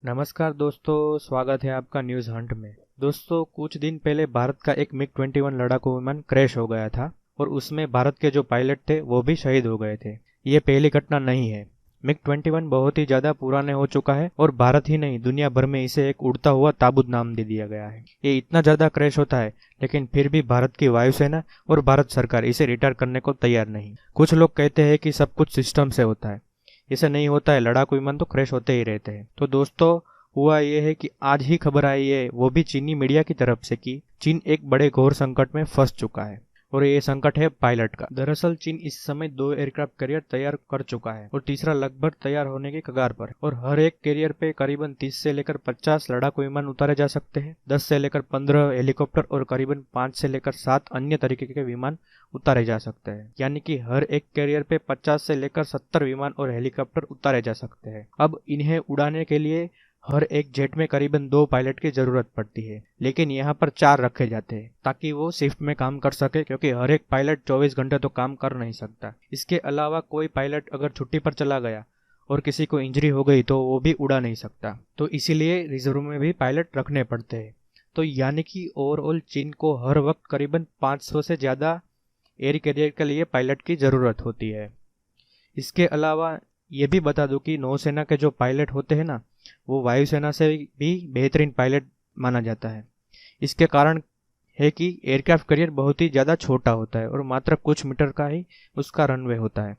नमस्कार दोस्तों, स्वागत है आपका न्यूज़ हंट में। दोस्तों, कुछ दिन पहले भारत का एक मिग-21 लड़ाकू विमान क्रैश हो गया था और उसमें भारत के जो पायलट थे वो भी शहीद हो गए थे। ये पहली घटना नहीं है। मिग-21 बहुत ही ज़्यादा पुराने हो चुका है और भारत ही नहीं दुनिया भर में इसे एक उड़ता हुआ ताबूत नाम दे दिया गया है। ये इतना ज़्यादा क्रैश होता है लेकिन फिर भी भारत की वायुसेना और भारत सरकार इसे रिटायर करने को तैयार नहीं। कुछ लोग कहते हैं कि सब कुछ सिस्टम से होता है। ऐसा नहीं होता है, लड़ाकू विमान तो क्रैश होते ही रहते हैं। तो दोस्तों, हुआ ये है कि आज ही खबर आई है, वो भी चीनी मीडिया की तरफ से, कि चीन एक बड़े घोर संकट में फंस चुका है और ये संकट है पायलट का। दरअसल चीन इस समय 2 एयरक्राफ्ट कैरियर तैयार कर चुका है और तीसरा लगभग तैयार होने की कगार पर, और हर एक कैरियर पे करीबन 30 से लेकर 50 लड़ाकू विमान उतारे जा सकते हैं, 10 से लेकर 15 हेलीकॉप्टर और करीबन 5 से लेकर 7 अन्य तरीके के विमान उतारे जा सकते हैं। यानी कि हर एक कैरियर पे 50 से लेकर 70 विमान और हेलीकॉप्टर उतारे जा सकते हैं। अब इन्हें उड़ाने के लिए हर एक जेट में करीबन 2 पायलट की जरूरत पड़ती है, लेकिन यहाँ पर 4 रखे जाते हैं ताकि वो शिफ्ट में काम कर सके, क्योंकि हर एक पायलट 24 घंटे तो काम कर नहीं सकता। इसके अलावा कोई पायलट अगर छुट्टी पर चला गया और किसी को इंजरी हो गई तो वो भी उड़ा नहीं सकता, तो इसीलिए रिजर्व में भी पायलट रखने पड़ते हैं। तो यानी कि ओवरऑल चीन को हर वक्त करीबन 500 से ज़्यादा एयर कैरियर के लिए पायलट की ज़रूरत होती है। इसके अलावा ये भी बता दूं कि नौसेना के जो पायलट होते हैं ना, वो वायुसेना से भी बेहतरीन पायलट माना जाता है। इसके कारण है कि एयरक्राफ्ट कैरियर बहुत ही ज़्यादा छोटा होता है और मात्र कुछ मीटर का ही उसका रनवे होता है।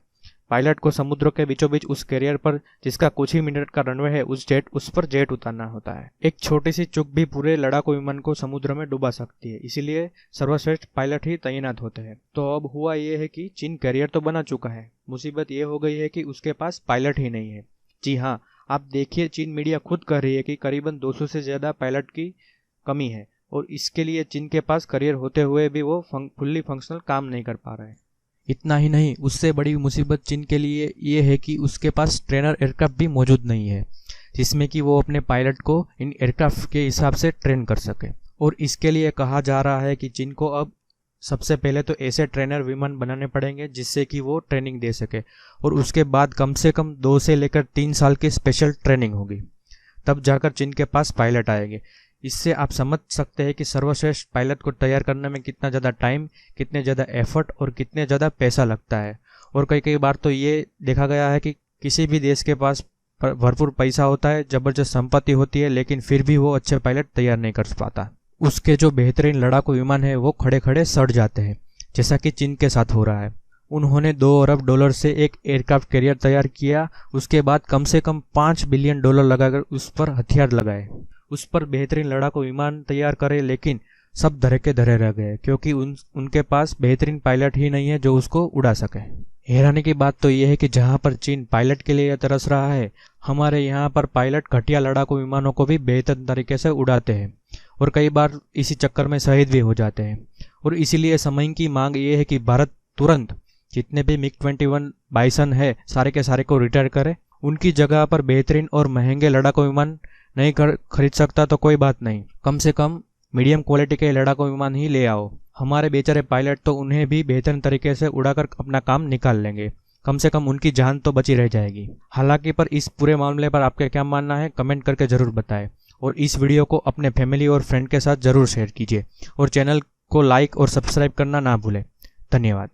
पायलट को समुद्र के बीचों बीच उस कैरियर पर, जिसका कुछ ही मिनट का रनवे है, उस पर जेट उतारना होता है। एक छोटी सी चूक भी पूरे लड़ाकू विमान को समुद्र में डुबा सकती है, इसीलिए सर्वश्रेष्ठ पायलट ही तैनात होते हैं। तो अब हुआ ये है कि चीन कैरियर तो बना चुका है, मुसीबत ये हो गई है कि उसके पास पायलट ही नहीं है। जी हाँ, आप देखिए, चीन मीडिया खुद कह रही है कि करीबन 200 से ज़्यादा पायलट की कमी है और इसके लिए चीन के पास कैरियर होते हुए भी वो फुल्ली फंक्शनल काम नहीं कर पा रहे हैं। इतना ही नहीं, उससे बड़ी मुसीबत चीन के लिए ये है कि उसके पास ट्रेनर एयरक्राफ्ट भी मौजूद नहीं है, जिसमें कि वो अपने पायलट को इन एयरक्राफ्ट के हिसाब से ट्रेन कर सके। और इसके लिए कहा जा रहा है कि चीन को अब सबसे पहले तो ऐसे ट्रेनर विमान बनाने पड़ेंगे जिससे कि वो ट्रेनिंग दे सके, और उसके बाद कम से कम 2 से लेकर 3 साल की स्पेशल ट्रेनिंग होगी, तब जाकर चीन के पास पायलट आएंगे। इससे आप समझ सकते हैं कि सर्वश्रेष्ठ पायलट को तैयार करने में कितना ज़्यादा टाइम, कितने ज़्यादा एफर्ट और कितने ज़्यादा पैसा लगता है। और कई बार तो ये देखा गया है कि किसी भी देश के पास भरपूर पैसा होता है, ज़बरदस्त संपत्ति होती है, लेकिन फिर भी वो अच्छे पायलट तैयार नहीं कर पाता। उसके जो बेहतरीन लड़ाकू विमान है वो खड़े खड़े सड़ जाते हैं, जैसा कि चीन के साथ हो रहा है। उन्होंने $2 अरब से एक एयरक्राफ्ट कैरियर तैयार किया, उसके बाद कम से कम $5 बिलियन लगाकर उस पर हथियार लगाए, उस पर बेहतरीन लड़ाकू विमान तैयार करे, लेकिन सब धरे के धरे रह गए, क्योंकि उनके पास बेहतरीन पायलट ही नहीं है जो उसको उड़ा सके। हैरानी की बात तो यह है कि जहां पर चीन पायलट के लिए तरस रहा है, हमारे यहाँ पर पायलट घटिया लड़ाकू विमानों को भी बेहतर तरीके से उड़ाते हैं और कई बार इसी चक्कर में शहीद भी हो जाते हैं। और इसीलिए समय की मांग ये है कि भारत तुरंत जितने भी मिग-21 बाइसन है सारे के सारे को रिटायर करे। उनकी जगह पर बेहतरीन और महंगे लड़ाकू विमान नहीं खरीद सकता तो कोई बात नहीं, कम से कम मीडियम क्वालिटी के लड़ाकू विमान ही ले आओ। हमारे बेचारे पायलट तो उन्हें भी बेहतर तरीके से उड़ाकर अपना काम निकाल लेंगे, कम से कम उनकी जान तो बची रह जाएगी। हालांकि पर इस पूरे मामले पर आपका क्या मानना है, कमेंट करके ज़रूर बताएं और इस वीडियो को अपने फैमिली और फ्रेंड के साथ ज़रूर शेयर कीजिए और चैनल को लाइक और सब्सक्राइब करना ना भूलें। धन्यवाद।